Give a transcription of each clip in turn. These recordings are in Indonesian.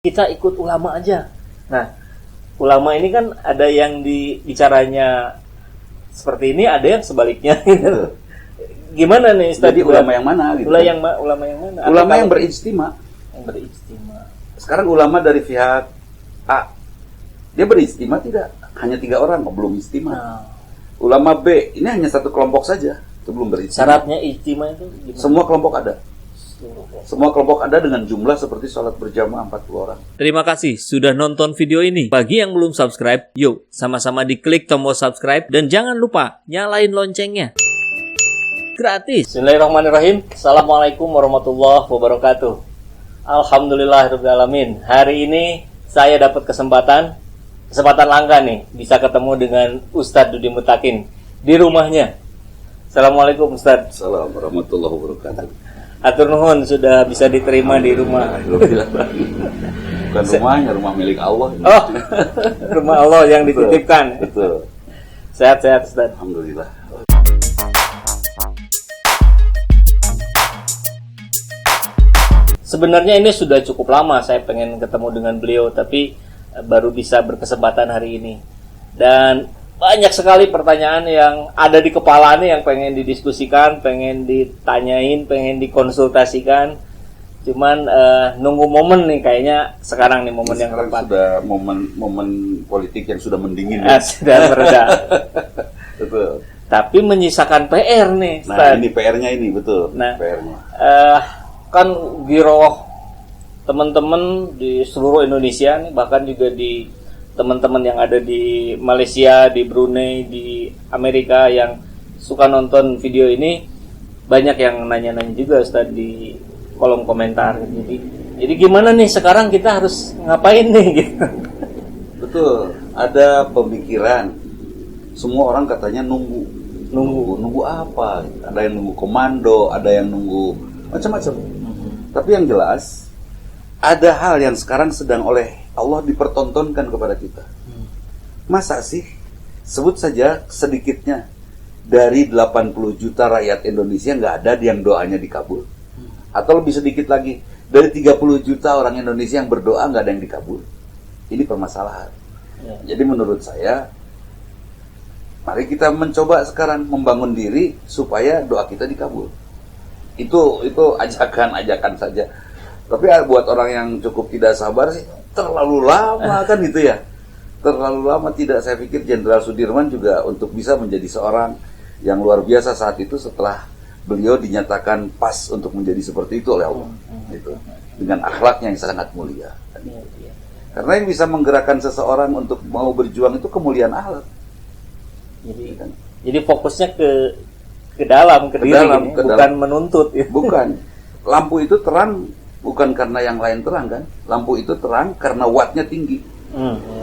kita ikut ulama aja. Nah, ulama ini kan ada yang bicaranya seperti ini, ada yang sebaliknya gitu. Gimana nih Ustaz? Jadi ulama yang mana gitu? Ulama yang mana? Ulama yang berijtima. Yang berijtima. Sekarang ulama dari pihak A, dia berijtima tidak? Hanya 3 orang, belum ijtima. Nah, Ulama B, ini hanya satu kelompok saja, itu belum berijtima. syaratnya ijtima itu gimana? Semua kelompok ada. Semua kelompok ada dengan jumlah seperti sholat berjamaah 40 orang. Terima kasih sudah nonton video ini. Bagi yang belum subscribe, yuk sama-sama diklik tombol subscribe dan jangan lupa nyalain loncengnya. Gratis. Bismillahirrahmanirrahim. Assalamualaikum warahmatullahi wabarakatuh. Alhamdulillahirrahmanirrahim. Hari ini saya dapat kesempatan langka nih, bisa ketemu dengan Ustadz Dudi Mutakin di rumahnya. Assalamualaikum Ustadz. Assalamualaikum warahmatullahi wabarakatuh. Atur nuhun sudah bisa diterima di rumah. Bukan rumahnya, rumah milik Allah. Oh, rumah Allah yang dititipkan. Betul. Sehat-sehat Ustaz. Alhamdulillah. Sebenarnya ini sudah cukup lama saya pengen ketemu dengan beliau, tapi baru bisa berkesempatan hari ini. Dan banyak sekali pertanyaan yang ada di kepala nih yang pengen didiskusikan, pengen ditanyain, pengen dikonsultasikan. Cuman nunggu momen nih, kayaknya sekarang nih momen yang tepat. Sudah momen politik yang sudah mendingin. Sudah mereda. Betul. Tapi menyisakan PR nih, Ustaz. Nah, ini PR-nya ini, betul. Nah, PR-nya. Kan giroh teman-teman di seluruh Indonesia nih, bahkan juga di teman-teman yang ada di Malaysia, di Brunei, di Amerika yang suka nonton video ini, banyak yang nanya-nanya juga Ustaz di kolom komentar. Jadi gimana nih sekarang kita harus ngapain nih gitu. Betul, ada pemikiran. Semua orang katanya nunggu apa? Ada yang nunggu komando, ada yang nunggu macam-macam. Tapi yang jelas ada hal yang sekarang sedang oleh Allah dipertontonkan kepada kita. Masa sih? Sebut saja sedikitnya dari 80 juta rakyat Indonesia nggak ada yang doanya dikabul. Atau lebih sedikit lagi, dari 30 juta orang Indonesia yang berdoa nggak ada yang dikabul. Ini permasalahan. Jadi menurut saya, mari kita mencoba sekarang membangun diri supaya doa kita dikabul. Itu ajakan saja. Tapi buat orang yang cukup tidak sabar sih, terlalu lama kan gitu ya. Terlalu lama tidak. Saya pikir Jenderal Sudirman juga untuk bisa menjadi seorang yang luar biasa saat itu setelah beliau dinyatakan pas untuk menjadi seperti itu oleh Allah. Itu dengan akhlaknya yang sangat mulia. Karena yang bisa menggerakkan seseorang untuk mau berjuang itu kemuliaan akhlak. Jadi fokusnya ke dalam, ke diri, bukan menuntut. Ya. Bukan. Lampu itu terang bukan karena yang lain terang kan. Lampu itu terang karena wattnya tinggi.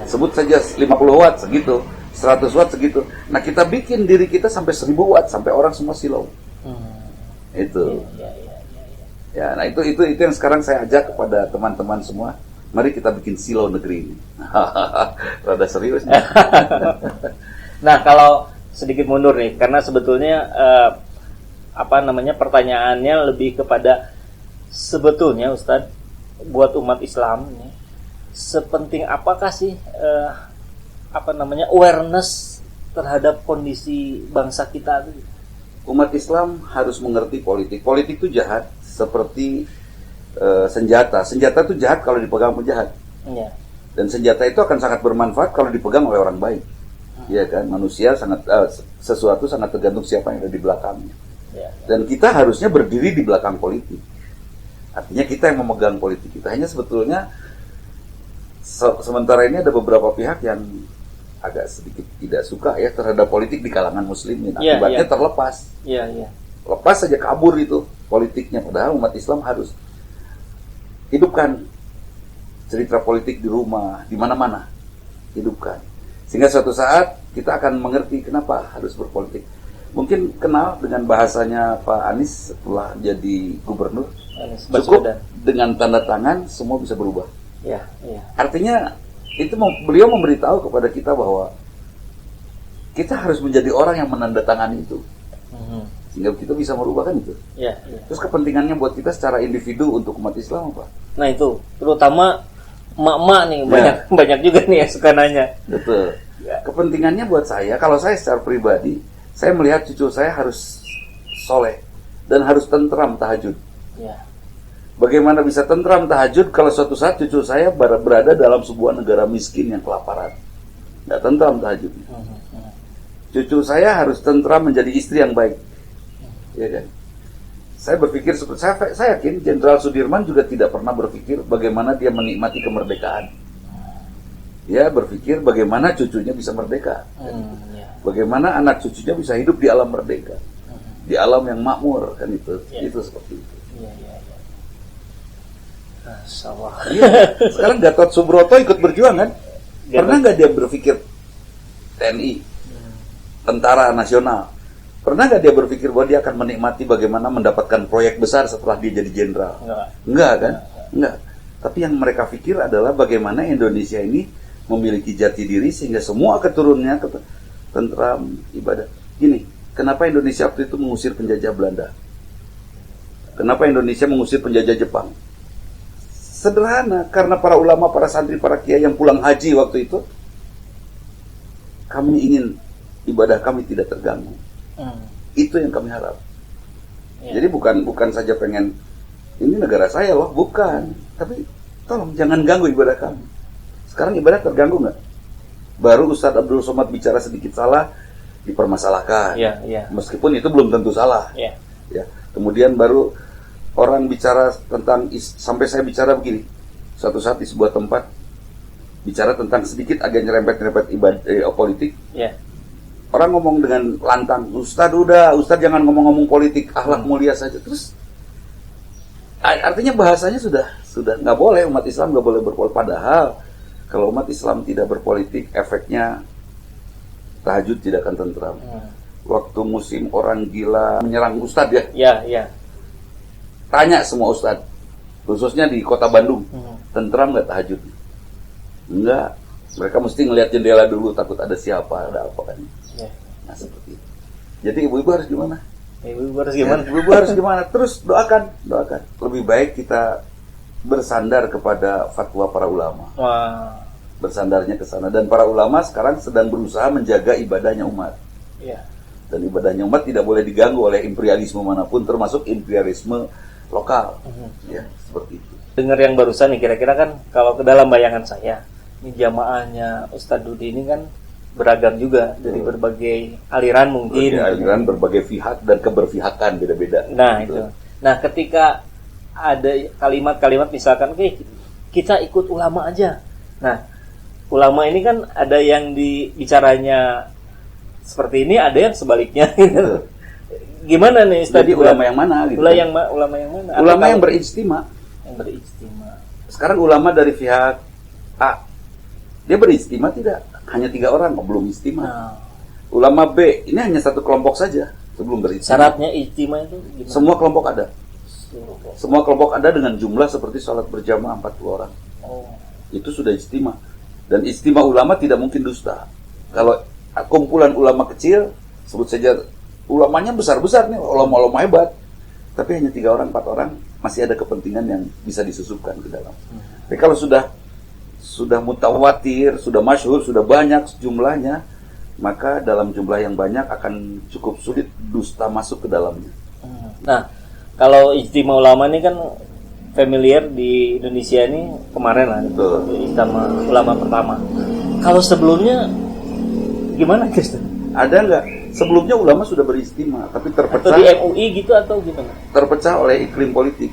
Sebut saja 50 watt segitu, 100 watt segitu. Nah kita bikin diri kita sampai 1000 watt, sampai orang semua silau. Itu. Ya, nah itu yang sekarang saya ajak kepada teman-teman semua. Mari kita bikin silau negeri ini. Rada serius. Nah kalau sedikit mundur nih, karena sebetulnya pertanyaannya lebih kepada sebetulnya Ustadz, buat umat Islam nih, sepenting apakah sih awareness terhadap kondisi bangsa kita? Umat Islam harus mengerti politik. Politik itu jahat seperti senjata. Senjata itu jahat kalau dipegang penjahat. Ya. Dan senjata itu akan sangat bermanfaat kalau dipegang oleh orang baik. Iya kan, manusia sesuatu sangat tergantung siapa yang ada di belakangnya. Dan kita harusnya berdiri di belakang politik. Artinya kita yang memegang politik kita. Hanya sebetulnya sementara ini ada beberapa pihak yang agak sedikit tidak suka ya terhadap politik di kalangan muslimin. Akibatnya terlepas. Lepas saja kabur itu politiknya. Padahal umat Islam harus hidupkan cerita politik di rumah, di mana-mana. Hidupkan. Sehingga suatu saat kita akan mengerti kenapa harus berpolitik. Mungkin kenal dengan bahasanya Pak Anies setelah jadi gubernur. Cukup dengan tanda tangan semua bisa berubah. Artinya itu beliau memberitahu kepada kita bahwa kita harus menjadi orang yang menandatangani itu. Sehingga kita bisa merubah kan itu. Terus kepentingannya buat kita secara individu untuk umat Islam apa? Nah itu terutama emak-emak nih banyak juga nih yang suka nanya. Betul. Kepentingannya buat saya, kalau saya secara pribadi, saya melihat cucu saya harus soleh dan harus tentram tahajud. Ya. Bagaimana bisa tentram tahajud kalau suatu saat cucu saya berada dalam sebuah negara miskin yang kelaparan? Nggak tentram tahajudnya. Cucu saya harus tentram menjadi istri yang baik. Ya kan? Saya berpikir, saya yakin Jenderal Sudirman juga tidak pernah berpikir bagaimana dia menikmati kemerdekaan. Dia berpikir bagaimana cucunya bisa merdeka. Bagaimana anak cucunya bisa hidup di alam merdeka. Di alam yang makmur, kan itu. Itu seperti itu. Sekarang Gatot Subroto ikut berjuang kan? Pernah nggak dia berpikir TNI, tentara nasional? Pernah nggak dia berpikir bahwa dia akan menikmati bagaimana mendapatkan proyek besar setelah dia jadi jenderal? Enggak kan? Enggak. Tapi yang mereka pikir adalah bagaimana Indonesia ini memiliki jati diri sehingga semua keturunannya tentram, ibadah. Gini, kenapa Indonesia waktu itu mengusir penjajah Belanda? Kenapa Indonesia mengusir penjajah Jepang? Sederhana, karena para ulama, para santri, para kiai yang pulang haji waktu itu, kami ingin ibadah kami tidak terganggu. Itu yang kami harap. Jadi bukan saja pengen ini negara saya loh, bukan. Tapi tolong jangan ganggu ibadah kami. Sekarang ibadah terganggu nggak? Baru Ustadz Abdul Somad bicara sedikit salah, dipermasalahkan. Meskipun itu belum tentu salah. Ya. Kemudian baru orang bicara tentang, sampai saya bicara begini, suatu saat di sebuah tempat bicara tentang sedikit agak nyerempet-nyerempet ibadah politik. Orang ngomong dengan lantang, Ustadz jangan ngomong-ngomong politik, akhlak mulia saja. Terus artinya bahasanya sudah nggak boleh, umat Islam nggak boleh berpolitik. Padahal kalau umat Islam tidak berpolitik, efeknya tahajud tidak akan tentram. Waktu musim orang gila menyerang Ustadz ya. Tanya semua Ustadz, khususnya di kota Bandung, tentram nggak tahajud? Enggak. Mereka mesti ngelihat jendela dulu, takut ada siapa, ada apa kan. Nah seperti itu. Jadi ibu-ibu harus gimana? Ibu-ibu harus gimana? Terus doakan. Lebih baik kita bersandar kepada fatwa para ulama. Bersandarnya ke sana. Dan para ulama sekarang sedang berusaha menjaga ibadahnya umat. Dan ibadahnya umat tidak boleh diganggu oleh imperialisme manapun, termasuk imperialisme lokal. Seperti itu. Dengar yang barusan nih, kira-kira kan kalau ke dalam bayangan saya, ini jamaahnya Ustadz Dudi ini kan beragam juga dari berbagai aliran mungkin. Aliran, berbagai pihak dan keberpihakan beda-beda. Nah itu. Nah ketika ada kalimat-kalimat misalkan, kita ikut ulama aja. Nah ulama ini kan ada yang bicaranya seperti ini, ada yang sebaliknya. Gitu. Gimana nih Ustadz? Ulama yang mana? Gitu. Ulama yang mana? Ulama yang berijtima. Sekarang ulama dari pihak A, dia berijtima tidak? Hanya 3 orang, belum ijtima. Ulama B, ini hanya satu kelompok saja sebelum berijtima. Syaratnya ijtima itu gimana? Semua kelompok ada. Semua kelompok ada dengan jumlah seperti sholat berjamaah 40 orang. Itu sudah ijtima. Dan ijtima ulama tidak mungkin dusta. Kalau kumpulan ulama kecil, sebut saja ulamanya besar-besar nih, ulama-ulama hebat, tapi hanya 3 orang, 4 orang, masih ada kepentingan yang bisa disusupkan ke dalam. Tapi kalau sudah mutawatir, sudah masyhur, sudah banyak jumlahnya, maka dalam jumlah yang banyak akan cukup sulit dusta masuk ke dalamnya. Nah, kalau ijtima ulama ini kan familiar di Indonesia ini kemarin lah, ijtima ulama pertama. Kalau sebelumnya gimana, Kristen? Ada nggak? Sebelumnya ulama sudah berijtima, tapi terpecah. Atau di MUI gitu atau gimana? Terpecah oleh iklim politik.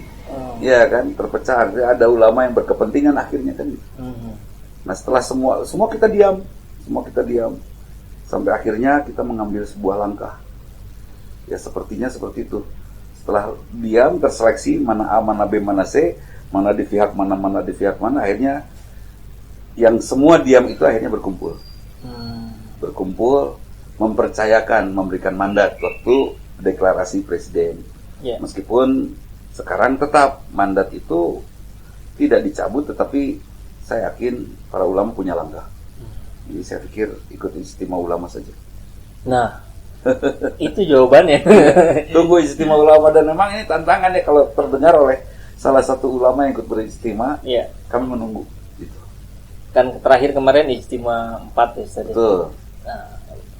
Ya kan, terpecah. Ada ulama yang berkepentingan akhirnya kan. Nah setelah semua kita diam, sampai akhirnya kita mengambil sebuah langkah. Ya sepertinya seperti itu. Setelah diam, terseleksi mana A, mana B, mana C, mana di pihak mana, akhirnya yang semua diam itu akhirnya berkumpul. Berkumpul, mempercayakan, memberikan mandat waktu deklarasi presiden. Meskipun sekarang tetap mandat itu tidak dicabut, tetapi saya yakin para ulama punya langkah. Jadi saya pikir ikut ijtima ulama saja. Nah, itu jawabannya. Tunggu ijtima ulama, dan memang ini tantangannya kalau terdengar oleh salah satu ulama yang ikut berijtima, kami menunggu. Gitu. kan terakhir kemarin Ijtima 4 ya Ustaz. Betul. Nah,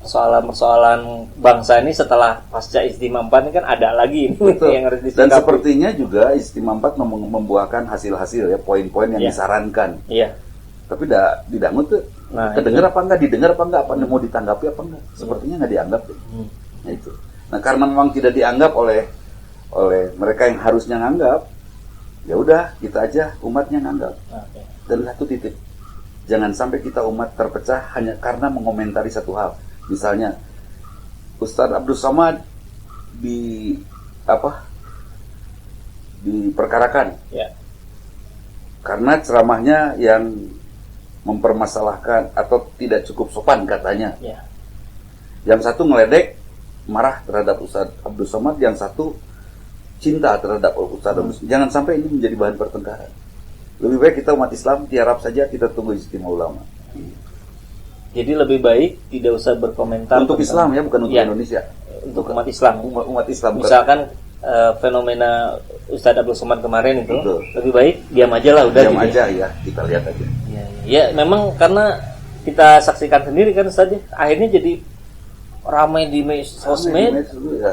persoalan bangsa ini setelah pasca Ijtima 4 ini kan ada lagi Betul. yang harus disikapi. Dan sepertinya juga Ijtima 4 membuahkan hasil-hasil ya, poin-poin yang disarankan. Iya. Tapi tidak tuh. Nah, kedengar apa enggak, didengar apa enggak, apa mau ditanggapi apa enggak? Sepertinya nggak dianggap deh. Nah itu. Nah karena memang tidak dianggap oleh mereka yang harusnya nganggap, ya udah kita aja umatnya nganggap. Okay. Dan satu titik, jangan sampai kita umat terpecah hanya karena mengomentari satu hal. Misalnya Ustadz Abdul Somad diperkarakan karena ceramahnya yang mempermasalahkan atau tidak cukup sopan katanya. Yang satu ngeledek, marah terhadap Ustadz Abdul Somad, yang satu cinta terhadap Ustadz Abdul Somad. Jangan sampai ini menjadi bahan pertengkaran. Lebih baik kita umat Islam tiarap saja, kita tunggu Ijtima ulama. Jadi lebih baik tidak usah berkomentar untuk Islam ya, bukan untuk Indonesia. Untuk umat Islam. Umat Islam. Misalkan fenomena Ustadz Abdul Somad kemarin itu, betul, lebih baik diam aja lah, udah. Diam aja ya, kita lihat aja. Ya, memang karena kita saksikan sendiri kan Ustadz, akhirnya jadi ramai di sosmed,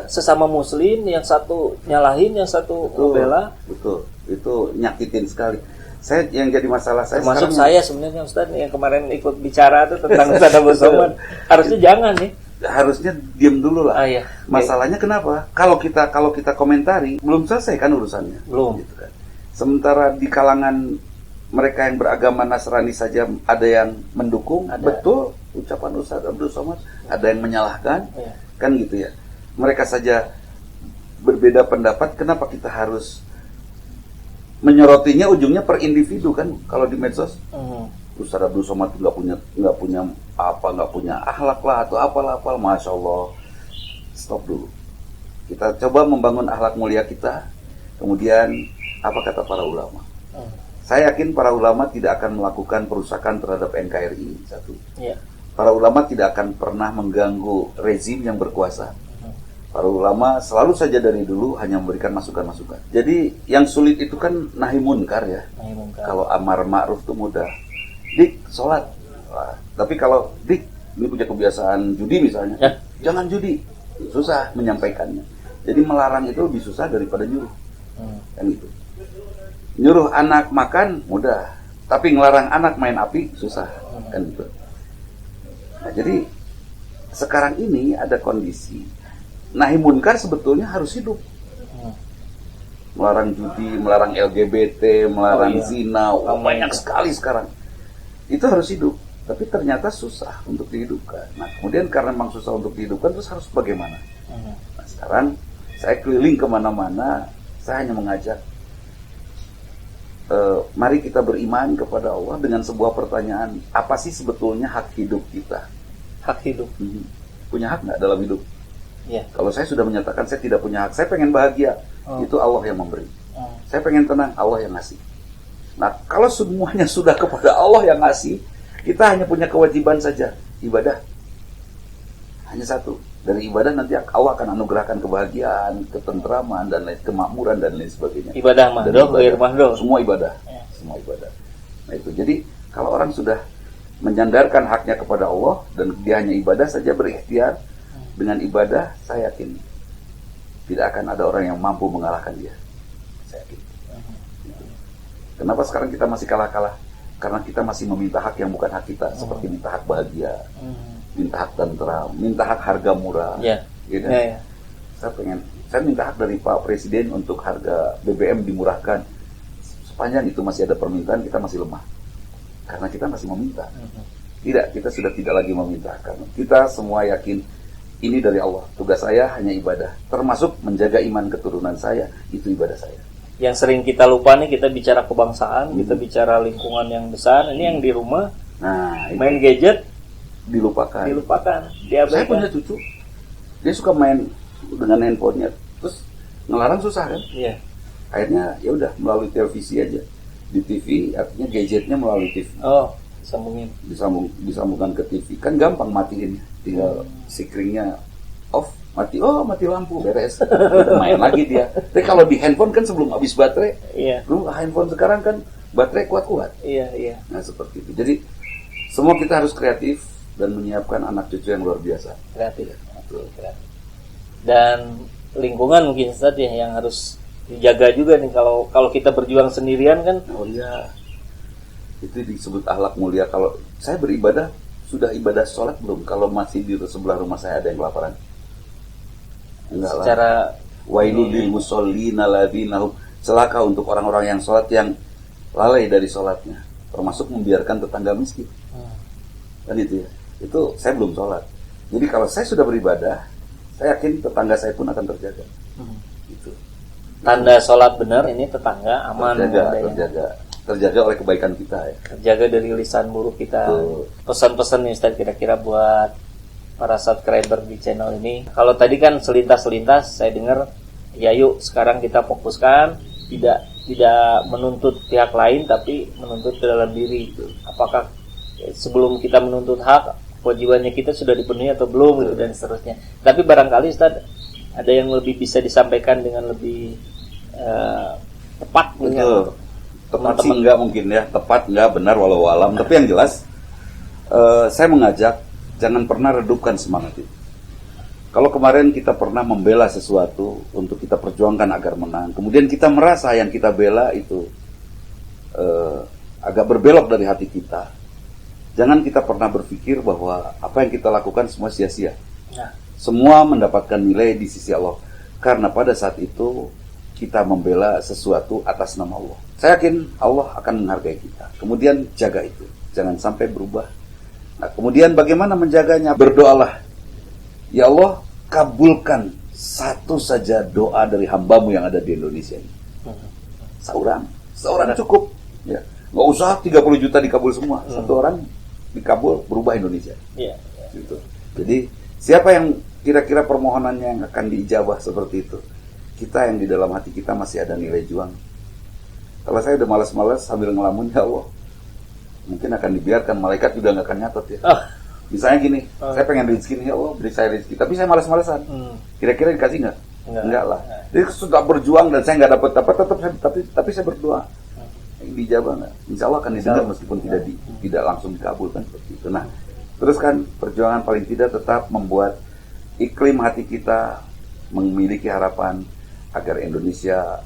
sesama muslim, yang satu nyalahin, yang satu membela. Betul, itu nyakitin sekali. Saya yang jadi masalah saya termasuk saya sebenarnya Ustadz yang kemarin ikut bicara itu tentang Ustadz Abdul Somad. Harusnya jangan nih. Harusnya diam dulu lah. Iya. Masalahnya kenapa? Kalau kita komentari, belum selesai kan urusannya. Belum. Gitu kan. Sementara di kalangan mereka yang beragama Nasrani saja ada yang mendukung, betul ucapan Ustadz Abdul Somad, ada yang menyalahkan, kan gitu ya. Mereka saja berbeda pendapat, kenapa kita harus menyorotinya ujungnya per individu kan? Kalau di medsos, Ustadz Abdul Somad nggak punya akhlak lah atau apalah, masya Allah. Stop dulu. Kita coba membangun akhlak mulia kita. Kemudian apa kata para ulama? Saya yakin para ulama tidak akan melakukan perusakan terhadap NKRI satu. Para ulama tidak akan pernah mengganggu rezim yang berkuasa. Para ulama selalu saja dari dulu hanya memberikan masukan-masukan. Jadi yang sulit itu kan nahi munkar ya. Kalau amar ma'ruf itu mudah. Dik, sholat. Wah, tapi kalau Dik, ini punya kebiasaan judi misalnya, jangan judi. Susah menyampaikannya. Jadi melarang itu lebih susah daripada nyuruh. Kan gitu. Nyuruh anak makan mudah, tapi ngelarang anak main api susah. Kan gitu. Nah, jadi sekarang ini ada kondisi nahi munkar sebetulnya harus hidup. Melarang judi, melarang LGBT, melarang zina, banyak sekali sekarang. Itu harus hidup, tapi ternyata susah untuk dihidupkan. Nah, kemudian karena memang susah untuk dihidupkan, terus harus bagaimana? Nah, sekarang saya keliling kemana-mana, saya hanya mengajak, mari kita beriman kepada Allah dengan sebuah pertanyaan, apa sih sebetulnya hak hidup kita? Hak hidup. Punya hak nggak dalam hidup? Ya. Kalau saya sudah menyatakan saya tidak punya hak, saya pengen bahagia, itu Allah yang memberi. Saya pengen tenang, Allah yang ngasih. Nah, kalau semuanya sudah kepada Allah yang ngasih, kita hanya punya kewajiban saja, ibadah. Hanya satu. Dari ibadah nanti Allah akan anugerahkan kebahagiaan, ketentraman, dan lain, kemakmuran dan lain sebagainya. Ibadah mahdoh, ghair mahdoh. Semua ibadah. Semua ibadah. Nah itu. Jadi kalau orang sudah menyandarkan haknya kepada Allah dan dia hanya ibadah saja, berikhtiar dengan ibadah, saya yakin tidak akan ada orang yang mampu mengalahkan dia. Saya yakin. Kenapa sekarang kita masih kalah-kalah? Karena kita masih meminta hak yang bukan hak kita, seperti minta hak bahagia, minta hak tentram, minta hak harga murah. Gitu. Saya minta hak dari Pak Presiden untuk harga BBM dimurahkan. Sepanjang itu masih ada permintaan, kita masih lemah. Karena kita masih meminta. Tidak, kita sudah tidak lagi meminta. Karena kita semua yakin ini dari Allah. Tugas saya hanya ibadah. Termasuk menjaga iman keturunan saya, itu ibadah saya. Yang sering kita lupa nih, kita bicara kebangsaan, kita bicara lingkungan yang besar. Ini yang di rumah, main gadget, dilupakan. Saya punya cucu, dia suka main dengan handphonenya, terus ngelarang susah kan? Iya. Akhirnya ya udah melalui televisi aja. Di TV artinya gadgetnya melalui TV. Disambungkan ke TV. Kan gampang matiin, tinggal screennya off, mati lampu, beres. Udah main lagi dia. Tapi kalau di handphone kan sebelum habis baterai, handphone sekarang kan baterai kuat-kuat. Iya. Nah seperti itu. Jadi semua kita harus kreatif dan menyiapkan anak cucu yang luar biasa. Kreatif. Kreatif. Dan lingkungan mungkin Ustaz ya yang harus dijaga juga nih, kalau kita berjuang sendirian kan. Oh iya. Itu disebut akhlak mulia. Kalau saya beribadah, sudah ibadah sholat belum? Kalau masih di sebelah rumah saya ada yang kelaparan. Enggak lah. Secara Wailul lil musallina alladzina hum, celaka untuk orang-orang yang sholat yang lalai dari sholatnya, termasuk membiarkan tetangga miskin. Kan itu ya. Itu saya belum sholat. Jadi kalau saya sudah beribadah, saya yakin tetangga saya pun akan terjaga. Gitu. Tanda sholat benar ini tetangga aman, terjaga oleh kebaikan kita ya. Terjaga dari lisan buruk kita. Pesan-pesan nih Ustaz kira-kira buat para subscriber di channel ini. Kalau tadi kan selintas-selintas saya dengar, ya yuk sekarang kita fokuskan, tidak menuntut pihak lain tapi menuntut ke dalam diri. Apakah sebelum kita menuntut hak, kewajibannya kita sudah dipenuhi atau belum gitu, dan seterusnya. Tapi barangkali Ustaz ada yang lebih bisa disampaikan dengan lebih tepat. Betul. Tepat sih enggak mungkin ya, tepat enggak, benar walau alam. Tapi yang jelas saya mengajak jangan pernah redupkan semangat itu. Kalau kemarin kita pernah membela sesuatu untuk kita perjuangkan agar menang, kemudian kita merasa yang kita bela itu agak berbelok dari hati kita, jangan kita pernah berpikir bahwa apa yang kita lakukan semua sia-sia. Semua mendapatkan nilai di sisi Allah, karena pada saat itu kita membela sesuatu atas nama Allah. Saya yakin Allah akan menghargai kita. Kemudian jaga itu, jangan sampai berubah. Nah, kemudian bagaimana menjaganya? Berdoalah, ya Allah, kabulkan satu saja doa dari hambamu yang ada di Indonesia ini. Seorang cukup, ya. Nggak usah 30 juta dikabul semua. Satu orang dikabul, berubah Indonesia. Gitu. Jadi siapa yang kira-kira permohonannya yang akan diijabah seperti itu? Kita yang di dalam hati kita masih ada nilai juang. Kalau saya udah malas-malas sambil ngelamun, ya Allah, mungkin akan dibiarkan, malaikat juga nggak akan nyatet ya. Misalnya gini, saya pengen rezeki, ya Allah beri saya rezeki, tapi saya malas-malasan. Kira-kira dikasih nggak? Enggak lah. Jadi sudah berjuang dan saya nggak dapat tapi saya berdoa. Dijawab nggak? Insya Allah akan didengar meskipun tidak langsung dikabulkan seperti itu. Nah, terus kan perjuangan paling tidak tetap membuat iklim hati kita memiliki harapan agar Indonesia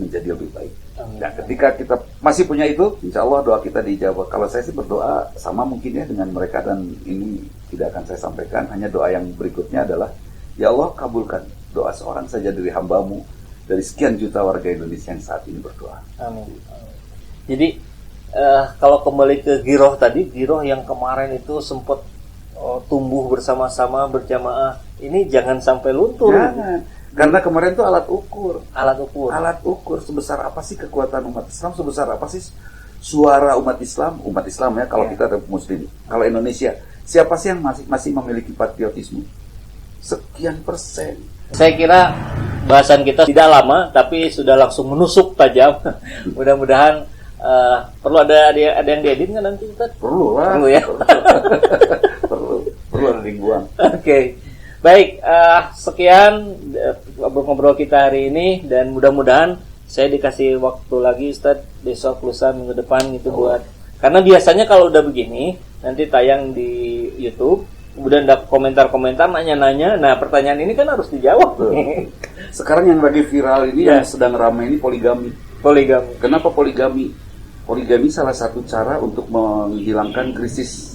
menjadi lebih baik. Nah, ketika kita masih punya itu, insya Allah doa kita dijawab. Kalau saya sih berdoa sama mungkin ya dengan mereka, dan ini tidak akan saya sampaikan. Hanya doa yang berikutnya adalah, ya Allah kabulkan doa seorang saja dari hambamu dari sekian juta warga Indonesia yang saat ini berdoa. Amin. Jadi kalau kembali ke giroh tadi, giroh yang kemarin itu sempat tumbuh bersama-sama berjamaah, ini jangan sampai luntur. Jangan. Karena kemarin itu alat ukur sebesar apa sih kekuatan umat Islam, sebesar apa sih suara umat Islam ya, kalau kita ada muslim. Kalau Indonesia, siapa sih yang masih memiliki patriotisme? Sekian persen. Saya kira bahasan kita tidak lama tapi sudah langsung menusuk tajam. Mudah-mudahan perlu ada yang diedit nggak nanti Ustaz? Perlu lah. Perlu ya. perlu ada dibuang. Oke. Baik, sekian ngobrol kita hari ini, dan mudah-mudahan saya dikasih waktu lagi Ustaz besok, lusa, minggu depan gitu buat, karena biasanya kalau udah begini nanti tayang di YouTube, kemudian ada komentar-komentar nanya-nanya, nah pertanyaan ini kan harus dijawab. Sekarang yang lagi viral ini yang sedang ramai ini poligami. Kenapa poligami? Poligami salah satu cara untuk menghilangkan krisis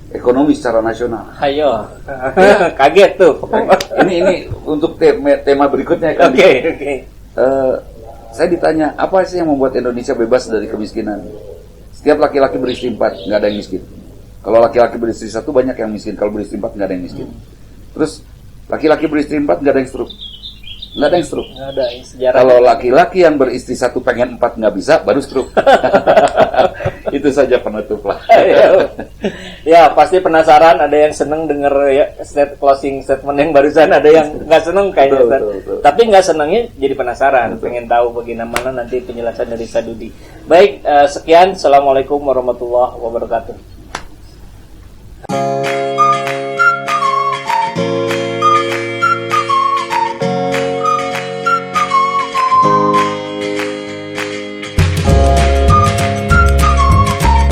ekonomi secara nasional. Ayo, kaget tuh. Ini untuk tema berikutnya kan. Oke. Saya ditanya, apa sih yang membuat Indonesia bebas dari kemiskinan? Setiap laki-laki beristri 4, nggak ada yang miskin. Kalau laki-laki beristri 1 banyak yang miskin. Kalau beristri 4 nggak ada yang miskin. Terus laki-laki beristri 4 nggak ada yang stroke. Nggak ada yang stroke. Nggak ada yang sejarah. Kalau laki-laki yang beristri 1 pengen 4 nggak bisa, baru stroke. Itu saja penutup lah. Ya, pasti penasaran, ada yang seneng denger ya closing statement yang barusan, ada yang nggak seneng kayaknya. Betul. Tapi nggak senengnya jadi penasaran, pengen tahu bagaimana nanti penjelasan dari Sadudi. Baik, sekian. Assalamualaikum warahmatullahi wabarakatuh.